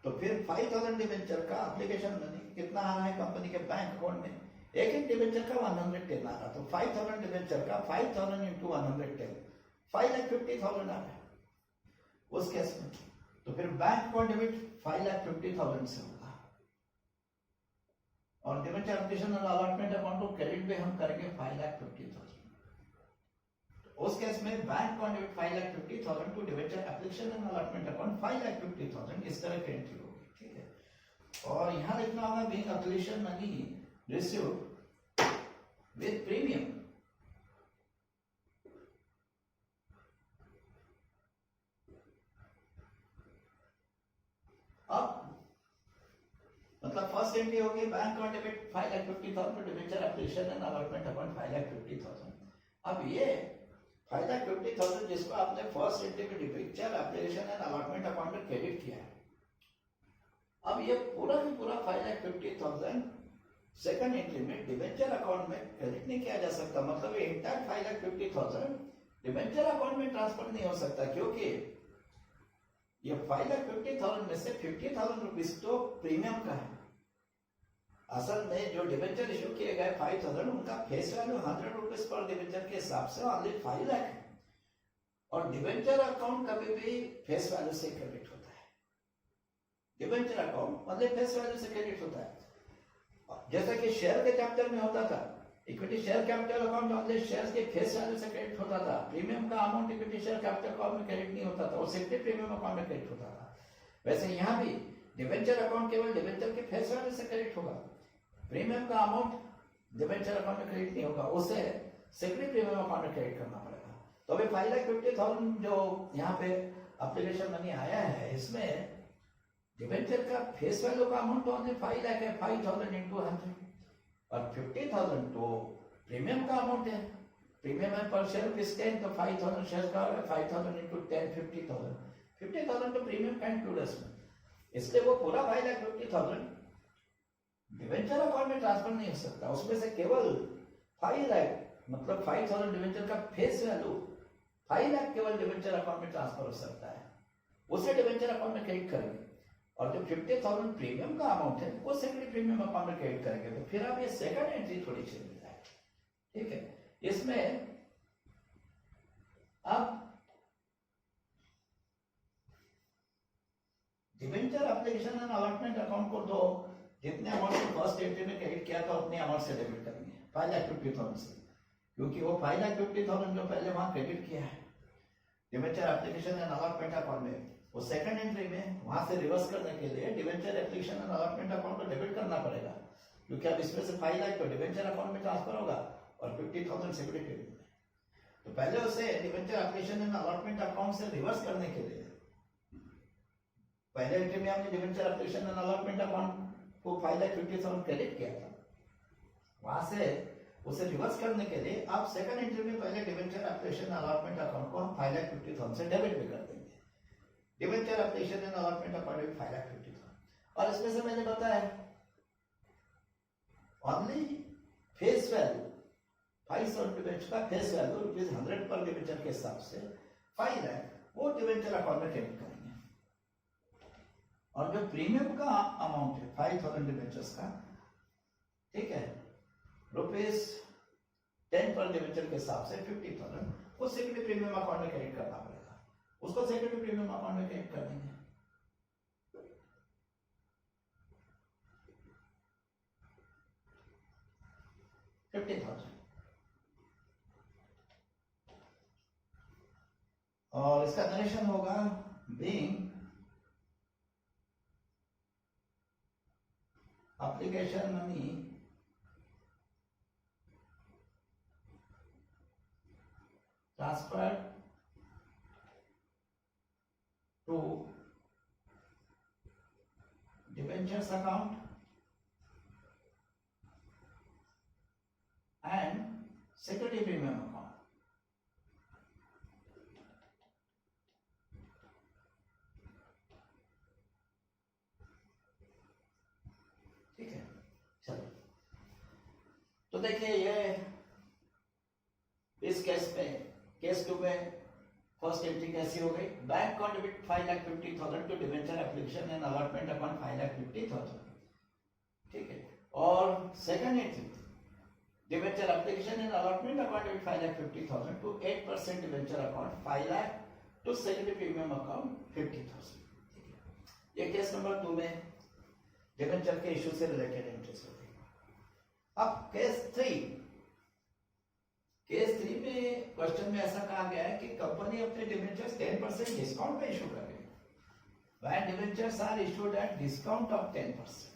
तो फिर 5000 डिवेंचर का एप्लीकेशन मनी कितना आ रहा है कंपनी के बैंक अकाउंट में, एक डिवेंचर का 110 आ रहा, तो 5000 डिवेंचर का 5000 इंटू 110 5,50,000 आ रहा है उस केस में, तो फिर बैंक अकाउंट डेबिट 5,50,000 से होगा और डिवेंचर एप्लीकेशन और अलॉटमेंट अकाउंट को क्रेडिट पे हम करेंगे 5,50,000। उस केस में bank account debit 5,50,000 to debenture application and allotment account 5,50,000, इस तरह की एंट्री होगी, ठीक है। और यहां लिखना होगा being application money received with premium, अब मतलब फर्स्ट एंट्री होगी bank account debit 5,50,000 to debenture application and allotment account 5,50,000। अब ये 5,50,000 जिसको आपने फर्स्ट एंट्री में debenture application and allotment account में क्रेडिट किया है, अब ये पूरा की पूरा 5,50,000 सेकंड एंट्री में डिवेंचर अकाउंट में क्रेडिट नहीं किया जा सकता, मतलब ये इंटायर 5,50,000 डिवेंचर अकाउंट में ट्रांसफर नहीं हो सकता, क्योंकि ये 5,50,000 में से 50,000 रुपीज तो प्रीमियम का है। असल में जो डिवेंचर इशू किए गए 5,000, उनका face value 100 rupees per debenture के हिसाब से ऑनली 5 लाख है, और डिवेंचर अकाउंट कभी भी फेस वैल्यू से क्रेडिट होता है। डिवेंचर अकाउंट मतलब फेस वैल्यू से क्रेडिट होता है, जैसा कि शेयर के कैपिटल में होता था। Equity share capital account only shares के फेस वैल्यू से क्रेडिट होता था। प्रीमियम का amount equity share capital account में क्रेडिट नहीं होता था, वो सिर्फ प्रीमियम अकाउंट में क्रेडिट होता था। वैसे यहाँ भी डिवेंचर अकाउंट केवल डिवेंचर के फेस वैल्यू से क्रेडिट होगा, प्रीमियम का अमाउंट डिवेंचर अकाउंट में क्रेडिट नहीं होगा, उसे सेकेंडरी प्रीमियम अकाउंट में क्रेडिट करना पड़ेगा। तो अभी 5,50,000 जो यहाँ पे एप्लीकेशन मनी आया है, इसमें डिवेंचर का फेस वैल्यू का अमाउंट तो ऑनली 5 लाख है, 5,000 इंटू 100, और 50,000 तो प्रीमियम का अमाउंट है। प्रीमियम है पर शेयर रुपीज 10, तो 5,000 शेयर का होगा, 5,000 इंटू 10 50,000, 50,000 तो प्रीमियम का इंक्लूड है इसमें, इसलिए वो पूरा 5,50,000 डिवेंचर अकाउंट में ट्रांसफर नहीं हो सकता। उसमें से केवल 5 लाख मतलब 5,000 डिवेंचर का फेस वैल्यू 5 लाख केवल डिवेंचर अकाउंट में ट्रांसफर हो सकता है, उसे डिवेंचर अकाउंट में क्रेडिट करेंगे, और जो 50,000 प्रीमियम का अमाउंट है वो सेकेंडरी प्रीमियम अकाउंट में क्रेडिट करेंगे। तो फिर आप ये सेकंड एंट्री थोड़ी सी मिल जाए, ठीक है। इसमें आप debenture application and allotment account को दो, जितने अमाउंट को फर्स्ट एंट्री में क्रेडिट किया था उतने अमाउंट से डेबिट करेंगे 5,50,000 से, क्योंकि वो 5,50,000 जो पहले वहां क्रेडिट किया है debenture application and allotment account में, वो सेकंड एंट्री में वहां से रिवर्स करने के लिए debenture application and allotment account को डेबिट करना पड़ेगा, क्योंकि अब इसमें से 5 लाख तो डिवेंचर अकाउंट में ट्रांसफर होगा और 50,000 सेक्रेटरी में। तो पहले उसे debenture application and allotment account से रिवर्स करने के लिए पहले एंट्री में हमने debenture application and allotment account को 5,50,000 क्रेडिट किया था, वहां से उसे रिवर्स करने के लिए आप सेकंड एंट्री में पहले डिवेंचर एप्लीकेशन अलॉटमेंट अकाउंट को हम 5,50,000 से डेबिट भी कर देंगे। Debenture application and allotment account में 5,50,000, और इसमें से मैंने बताया ओनली फेस वैल्यू 5,000 डिवेंचर का फेस वैल्यू रुपीज 100 पर डिवेंचर के हिसाब से 5 लाख वो डिवेंचर अकाउंट में क्रेडिट करेंगे, और जो प्रीमियम का अमाउंट है 5,000 डिवेंचर्स का, ठीक है, रुपीज 10 पर डिवेंचर के हिसाब से 50,000 वो सेकेंडरी प्रीमियम अकाउंट में क्रेडिट करना पड़ेगा, उसको सेकेंडरी प्रीमियम अकाउंट में क्रेडिट कर देंगे। और इसका नरेशन होगा being application money transferred to debentures account and security premium account. ठीक है, चलो तो देखिए ये इस केस में केस 2 में फर्स्ट एंट्री कैसी हो गई, bank contribute 5,50,000 to debenture application and allotment account 5,50,000, ठीक है। और second entry debenture application and allotment account 5,50,000 to 8% debenture account 5 lakh to secondary premium account 50,000, ठीक है। ये केस नंबर 2 में डिवेंचर के इशू से रिलेटेड एंट्रीज होती है। अब केस 3 में क्वेश्चन में ऐसा कहा गया है कि कंपनी अपने डिवेंचर्स 10% डिस्काउंट पे इशू कर रही है, when debentures are issued at discount of 10%।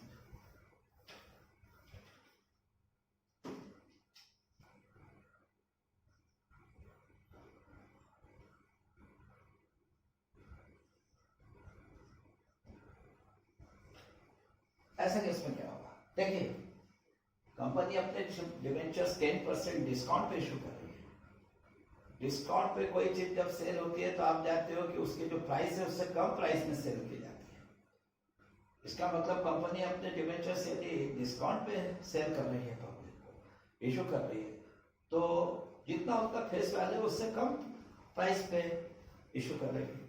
ऐसा केस में क्या होगा, देखिए कंपनी अपने डिवेंचर्स 10% डिस्काउंट पे इशू कर रही है। डिस्काउंट पे कोई चीज जब सेल होती है तो आप जानते हो कि उसकी जो प्राइस है उससे कम प्राइस में सेल की जाती है, इसका मतलब कंपनी अपने डिवेंचर्स यदि डिस्काउंट पे सेल कर रही है, पब्लिक को इशू कर रही है, तो जितना उसका फेस वैल्यू उससे कम प्राइस पे इशू कर रही है,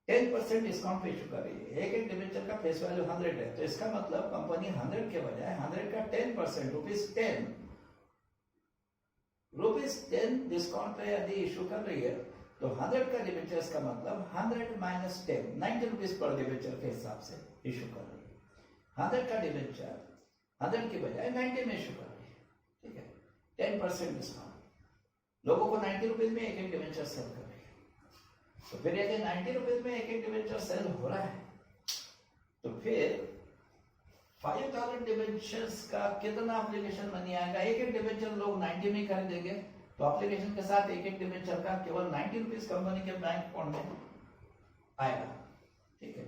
10% डिस्काउंट पे इशू कर रही है। एक एक डिवेंचर का फेस वैल्यू 100 है, तो इसका मतलब कंपनी 100 के बजाय 100 का 10% ₹10 डिस्काउंट पे यदि इशू कर रही है, तो 100 का डिवेंचर्स का मतलब 100 माइनस 10, 90 रुपीज पर डिवेंचर के हिसाब से इशू कर रही है। 100 का डिवेंचर 100 के बजाय 90 में इशू कर रही है, ठीक है, 10% डिस्काउंट। लोगों को 90 रुपीज में एक एक डिवेंचर सेल कर रही है। तो फिर यदि 90 रुपीज में एक एक डिवेंचर सेल हो रहा है, तो फिर 5000 डिवेंचर्स का कितना एप्लीकेशन मनी आएगा? एक एक डिवेंचर लोग 90 में खरीदेंगे, तो एप्लीकेशन के साथ एक एक डिवेंचर का केवल 90 रुपीज कंपनी के बैंक अकाउंट में आएगा, ठीक है।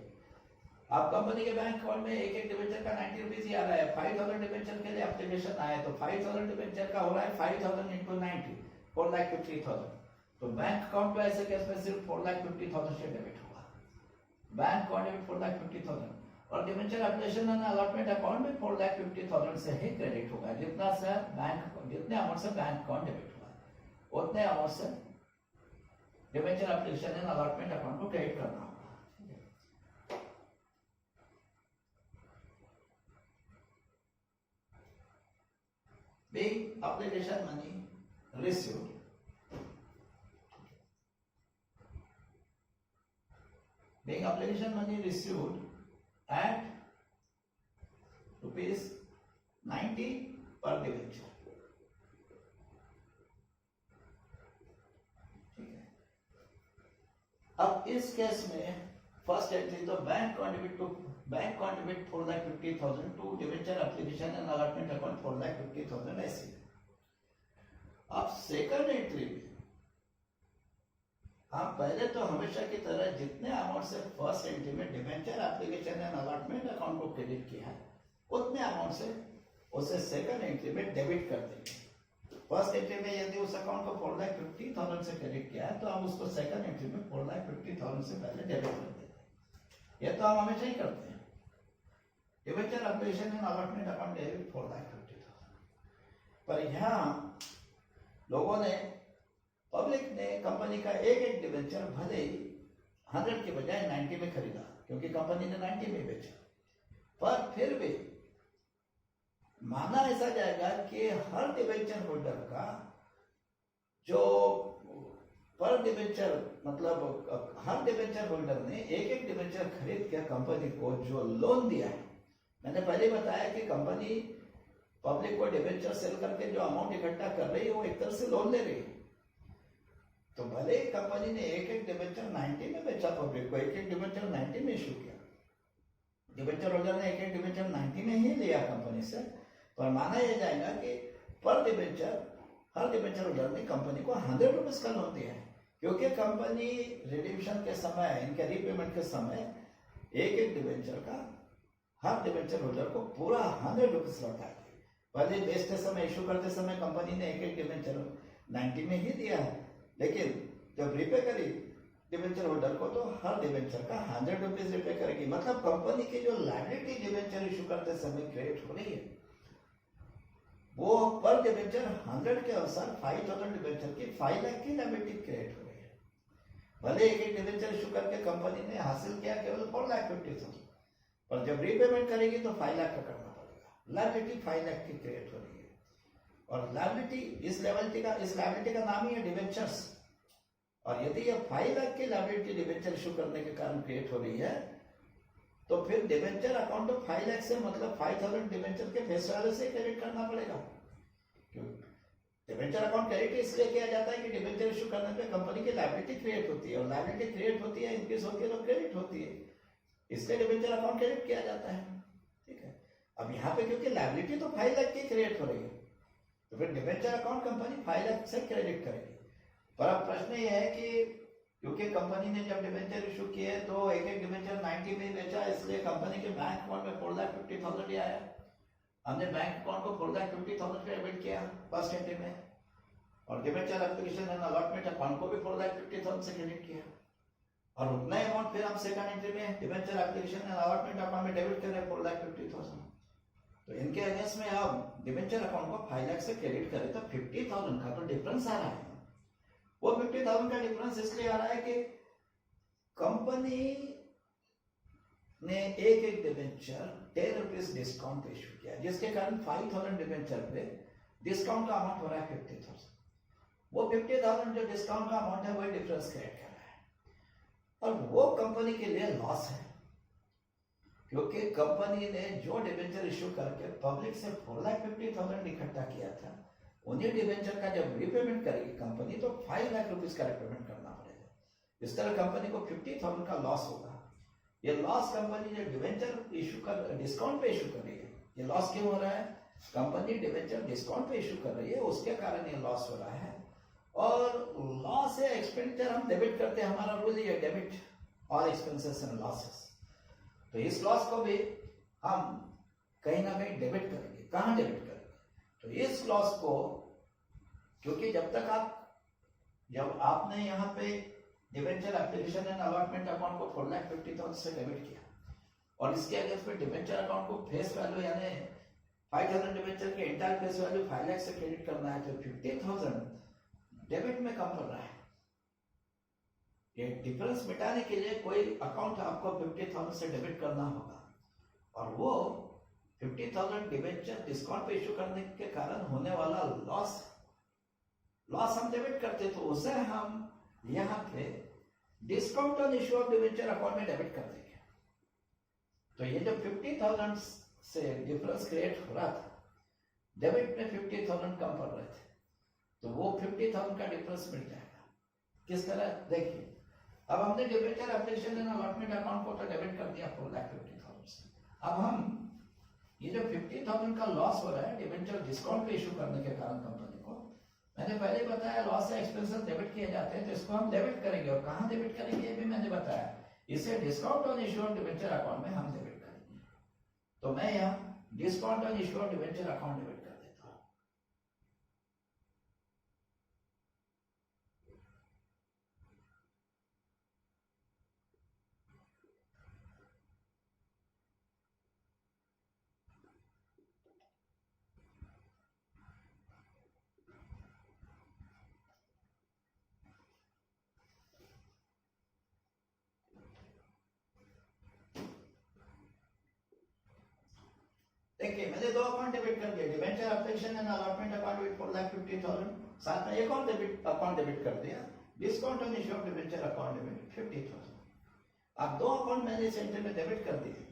आप कंपनी के बैंक अकाउंट में एक एक डिवेंचर का 90 रुपीज ही आ रहा है। 5000 डिवेंचर के लिए एप्लीकेशन आया, तो 5000 डिवेंचर का हो रहा है 5000 इंटू 90, 4,50,000। तो बैंक अकाउंट में ऐसे केस में सिर्फ 4,50,000 से डेबिट होगा, बैंक अकाउंट में 4,50,000, और debenture application and allotment account में 4,50,000 से ही क्रेडिट होगा। जितना से जितने अमाउंट से बैंक अकाउंट डेबिट हुआ है, उतने अमाउंट से debenture application and allotment account को क्रेडिट करना होगा। Being application money received, being application money received at ₹90 per debenture, ठीक है। अब इस केस में फर्स्ट एंट्री तो bank contribute 4,50,000 to debenture application and allotment account 4,50,000 ऐसे। अब सेकंड एंट्री में आप पहले तो हमेशा की तरह जितने अमाउंट से फर्स्ट एंट्री में debenture application and allotment account को क्रेडिट किया है, उतने अमाउंट से उसे सेकंड एंट्री में डेबिट कर देंगे। फर्स्ट एंट्री में यदि उस अकाउंट को 4,50,000 से क्रेडिट किया है, तो हम उसको सेकंड एंट्री में 4,50,000 से पहले डेबिट कर देते हैं। यह तो हम हमेशा ही करते हैं। Debenture application and allotment account debit 4,50,000, पर यहाँ लोगों ने, पब्लिक ने कंपनी का एक एक डिवेंचर भले ही 100 के बजाय 90 में खरीदा, क्योंकि कंपनी ने 90 में बेचा, पर फिर भी माना ऐसा जाएगा कि हर डिवेंचर होल्डर का जो पर डिवेंचर मतलब हर डिवेंचर होल्डर ने एक एक डिवेंचर खरीद के कंपनी को जो लोन दिया है, मैंने पहले बताया कि कंपनी पब्लिक को डिवेंचर सेल करके जो अमाउंट इकट्ठा कर रही है, वो एक तरह से लोन ले रही है। तो भले कंपनी ने एक एक डिवेंचर 90 में बेचा पब्लिक को, एक एक डिवेंचर 90 में इशू किया, डिवेंचर होल्डर ने एक एक डिवेंचर 90 में ही लिया कंपनी से, पर माना यह जाएगा कि पर डिवेंचर हर डिवेंचर होल्डर ने कंपनी को 100 रुपीज का लोन दिया है, क्योंकि कंपनी रिडीम्पशन के समय, इनके रीपेमेंट के समय एक एक डिवेंचर का हर डिवेंचर होल्डर को पूरा 100 रुपीज लौटा है। पहले बेचते समय, इशू करते समय कंपनी ने एक एक डिवेंचर 90 में ही दिया है, लेकिन जब रिपे करी डिवेंचर होल्डर को, तो हर डिवेंचर का 100 रुपीज रिपे करेगी। मतलब कंपनी की जो लायबिलिटी डिवेंचर इशू करते समय क्रिएट हो रही है, वो पर डिवेंचर 100 के अनुसार 5,000 डिवेंचर की 5 लाख की लायबिलिटी क्रिएट हो रही है। भले एक एक डिवेंचर इशू करके कंपनी ने हासिल किया केवल 4,50,000, पर जब रीपेमेंट करेगी तो 5 लाख का करना पड़ेगा। लायबिलिटी 5 लाख की क्रिएट हो रही है, और लायबिलिटी इस लायबिलिटी का नाम ही है डिवेंचर्स। और यदि ये 5 लाख की लायबिलिटी डिवेंचर इशू करने के कारण क्रिएट हो रही है, तो फिर डिवेंचर अकाउंट ऑफ 5 लाख से मतलब 5,000 डिवेंचर के फेस वैल्यू से क्रेडिट करना पड़ेगा। क्यों? डिवेंचर अकाउंट क्रेडिट इसलिए किया जाता है कि डिवेंचर इशू करने पे कंपनी की लायबिलिटी क्रिएट होती है, और लायबिलिटी क्रिएट होती है, इंक्रीज होती है तो क्रेडिट होती है, इसलिए डिवेंचर अकाउंट क्रेडिट किया जाता है, ठीक है। अब यहाँ पे क्योंकि लायबिलिटी तो 5 लाख की क्रिएट हो रही है, तो फिर डिवेंचर अकाउंट कंपनी 5 लाख से क्रेडिट करेगी। पर अब प्रश्न यह है कि क्योंकि कंपनी ने जब डिवेंचर इशू किए तो एक एक डिवेंचर 90 में बेचा, इसलिए कंपनी के बैंक अकाउंट में 4,50,000 ही आया। हमने बैंक अकाउंट को 4,50,000 क्रेडिट किया फर्स्ट एंट्री में, और debenture application and allotment account को भी 4,50,000 से क्रेडिट किया। और उतना ही अमाउंट फिर हम सेकंड एंट्री में debenture application and allotment account में डेबिट कर रहे हैं 4,50,000। तो इनके अगेंस्ट में आप डिबेंचर अकाउंट को 5 लाख से क्रेडिट करें तो 50,000 का तो डिफरेंस आ रहा है। वो 50,000 का डिफरेंस इसलिए आ रहा है कि कंपनी ने एक डिबेंचर 10 रुपीज डिस्काउंट इशू किया, जिसके कारण 5,000 डिबेंचर पे डिस्काउंट का अमाउंट हो रहा है 50,000। वो 50,000 जो डिस्काउंट का अमाउंट है वही डिफरेंस क्रिएट कर रहा है और वो कंपनी के लिए लॉस है, क्योंकि कंपनी ने जो डिबेंचर इशू करके पब्लिक से 4,50,000 इकट्ठा किया था, उन्हीं डिबेंचर का जब रीपेमेंट करेगी कंपनी तो 5 लाख रुपीज का रीपेमेंट करना पड़ेगा। इस तरह कंपनी को 50,000 का लॉस होगा। ये लॉस कंपनी जो डिबेंचर इशू कर डिस्काउंट पे इशू कर रही है, ये लॉस क्यों हो रहा है? कंपनी डिबेंचर डिस्काउंट पे इशू कर रही है, उसके कारण ये लॉस हो रहा है। और लॉस है एक्सपेंडिचर हम डेबिट करते हैं, हमारा रूल है debit all expenses and losses. तो इस लॉस को भी हम कहीं ना कहीं डेबिट करेंगे। कहां डेबिट करेंगे? तो इस लॉस को, क्योंकि जब आपने यहाँ पे debenture application and allotment account को 4,50,000 से डेबिट किया और इसके अगेंस्ट में डिबेंचर अकाउंट को फेस वैल्यू यानी 5,000 डिबेंचर के एंटायर फेस वैल्यू 5 लाख से क्रेडिट करना है, तो 50,000 डेबिट में कम कर रहा है। ये डिफरेंस मिटाने के लिए कोई अकाउंट आपको 50,000 से डेबिट करना होगा और वो 50,000 डिबेंचर डिस्काउंट पे इशू करने के कारण होने वाला लॉस हम डेबिट करते, तो उसे हम यहाँ पे discount on issue of debenture account में डेबिट कर देंगे। तो ये जो 50,000 से डिफरेंस क्रिएट हो रहा था, डेबिट में 50,000 कम पड़ रहे थे, तो वो 50,000 का डिफरेंस मिल जाएगा। किस तरह? देखिए, अब हमने debenture application and allotment account को तो डेबिट कर दिया 4,50,000 से। अब हम ये जो 50,000 का लॉस हो रहा है डिबेंचर डिस्काउंट पे इशू करने के कारण कंपनी को, मैंने पहले बताया लॉस से एक्सपेंसेस डेबिट किए जाते हैं, तो इसको हम डेबिट करेंगे। और कहां डेबिट करेंगे ये भी मैंने बताया, इसे discount on issue of debenture account में हम डेबिट करेंगे। तो मैं यहाँ discount on issue of debenture account debit कर देता हूं। देखिए, मैंने दो अकाउंट डेबिट कर दिए, debenture application and allotment account with 4,50,000, साथ में एक और अकाउंट डेबिट कर दिया, discount on issue of debenture account में 50,000। अब दो अकाउंट मैंने इस एंट्री में डेबिट कर दिए,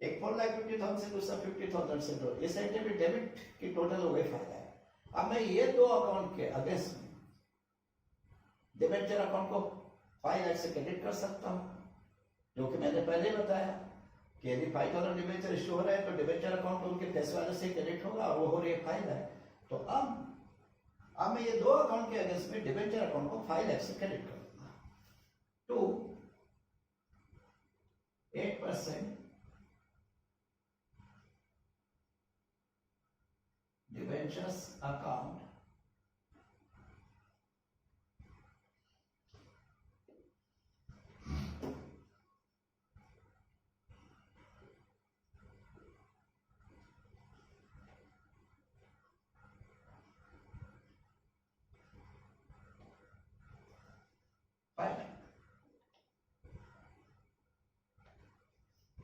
एक 4,50,000 से दूसरा 50,000 से, तो इस एंट्री में डेबिट की टोटल हो गई 5 लाख। अब मैं ये दो अकाउंट के अगेंस्ट में डिबेंचर अकाउंट को 5 लाख से क्रेडिट कर सकता हूं, जो कि मैंने पहले बताया कि यदि 5,000 डिबेंचर इशू हो रहा है तो डिबेंचर अकाउंट उनके फेस वैल्यू से क्रेडिट होगा और वो हो रही है 5 लाख। तो अब मैं ये दो अकाउंट के अगेंस्ट में डिबेंचर अकाउंट को 5 लाख से क्रेडिट कर दूंगा। तो 8% डिबेंचर्स अकाउंट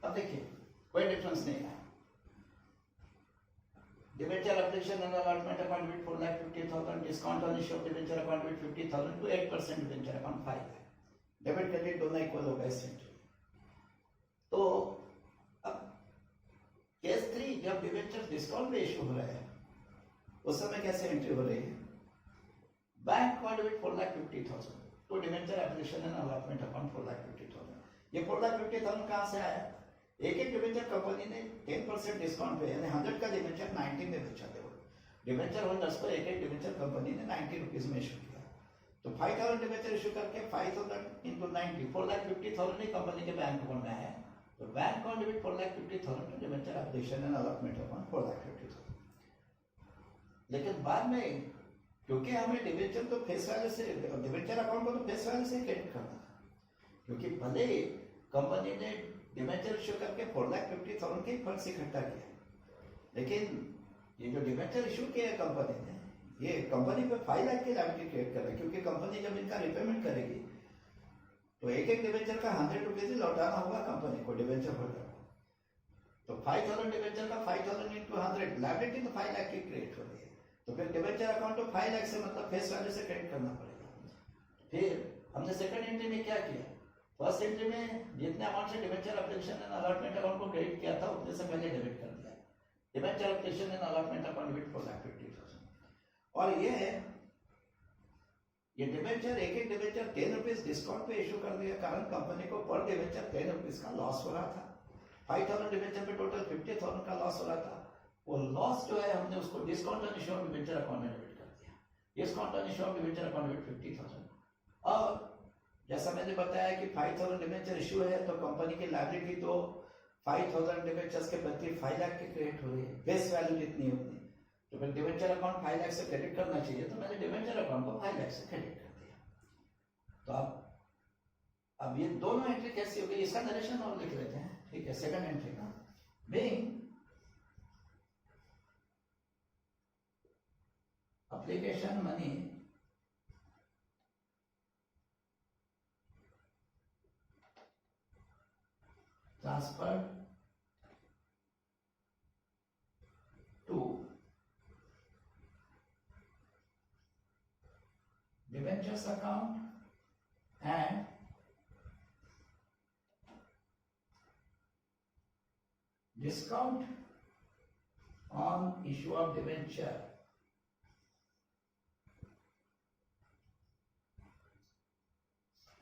अब देखिए कोई डिफरेंस नहीं है। Debenture application and allotment account with 4,50,000, discount on issue of debenture account with 50,000 to 8% debenture account 5 lakh. Debit credit दोनों इक्वल होगा इस एंट्री। तो अब केस 3 जब डिबेंचर डिस्काउंट पे इशू हो रहा है उस समय कैसे एंट्री हो रही है? बैंक अकाउंट विद 4,50,000 तो debenture application and allotment account 4,50,000। ये 4,50,000 कहां से आया? एक डिबेंचर कंपनी ने 10% डिस्काउंट पे यानी 100 का डिबेंचर 90 में बेचा थे। डिबेंचर होल्डर्स को एक डिबेंचर कंपनी ने 90 रुपीज में इशू किया। तो 5,000 डिबेंचर इशू करके 5,000 इंटू 90 4,50,000 ही कंपनी के बैंक अकाउंट में है। तो बैंक अकाउंट विद 4,50,000 तो debenture application and allotment account 4,50,000। लेकिन बाद में क्योंकि हमें डिबेंचर तो फेस वैल्यू से डिबेंचर अकाउंट को तो फेस वैल्यू से क्रेडिट करना था, क्योंकि भले ही कंपनी ने डिवेंचर इश्यू करके 4,50,000 के फंड्स इकट्ठा किया, लेकिन ये जो डिवेंचर इश्यू किया है कंपनी ने, ये कंपनी पे 5 लाख की लायबिलिटी क्रिएट कर रहा है, क्योंकि कंपनी जब इनका रिपेमेंट करेगी तो एक एक डिवेंचर का 100 रुपीज ही लौटाना होगा कंपनी को, डिवेंचर होल्डर को। तो 5,000 डिवेंचर का 5,000 into 100 लायबिलिटी तो 5 लाख की क्रिएट हो रही है। तो फिर डिवेंचर अकाउंट तो 5 लाख से मतलब फेस वैल्यू से क्रेडिट करना पड़ेगा। फिर हमने सेकंड एंट्री में क्या किया, फर्स्ट एंट्री में जितने अमाउंट से debenture application and allotment account को क्रेडिट किया था उतने से पहले डेबिट कर दिया। Debenture application and allotment account debit 4,50,000। और ये डिवेंचर एक एक डिवेंचर 10 रुपीज डिस्काउंट पे इशू कर दिया, कारण कंपनी को पर डिवेंचर 10 रुपीज का लॉस हो रहा था। 5,000 डिवेंचर पे टोटल 50,000 का लॉस हो रहा था। वो लॉस जो है हमने उसको discount on issue of debenture account में डेबिट कर दिया। Discount on issue of debenture account debit 50,000। और जैसा मैंने बताया कि 5,000 डिवेंचर इशू है तो कंपनी की लायबिलिटी तो 5,000 डिवेंचर्स के प्रति 5 लाख की क्रेडिट हो रही है, फेस वैल्यू जितनी उतनी। तो फिर डिवेंचर अकाउंट 5 लाख से क्रेडिट करना चाहिए, तो मैंने डिवेंचर अकाउंट को 5 लाख से क्रेडिट कर दिया। तो अब ये दोनों एंट्री कैसी होगी, इसका नरेशन और लिख लेते हैं, ठीक है। सेकंड एंट्री का being application money transferred to debentures account and discount on issue of debenture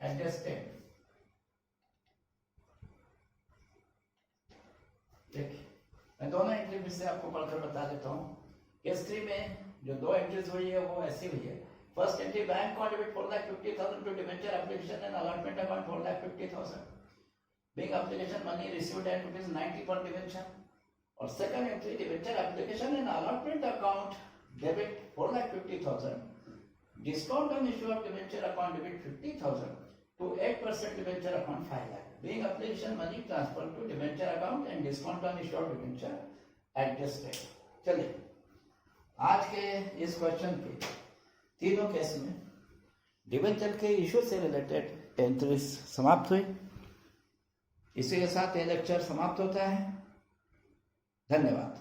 adjusted। देखिए मैं दोनों एंट्री में से आपको पढ़कर बता देता हूँ। केस 3 में जो दो एंट्रीज हुई है वो ऐसी हुई है। फर्स्ट एंट्री बैंक को debit 4,50,000 to debenture application and allotment account 4,50,000 being application money received at ₹90 per debenture। और second entry debenture application and allotment account debit 4,50,000 discount on issue of debenture account debit 50,000 to 8% debenture account 5 lakh being application money transfer to debenture account and discount on issue of debenture adjusted. चलिए आज के इस क्वेश्चन के तीनों केस में डिवेंचर के इशू से रिलेटेड एंट्रीज समाप्त हुई। इसी के साथ ये लेक्चर समाप्त होता है। धन्यवाद।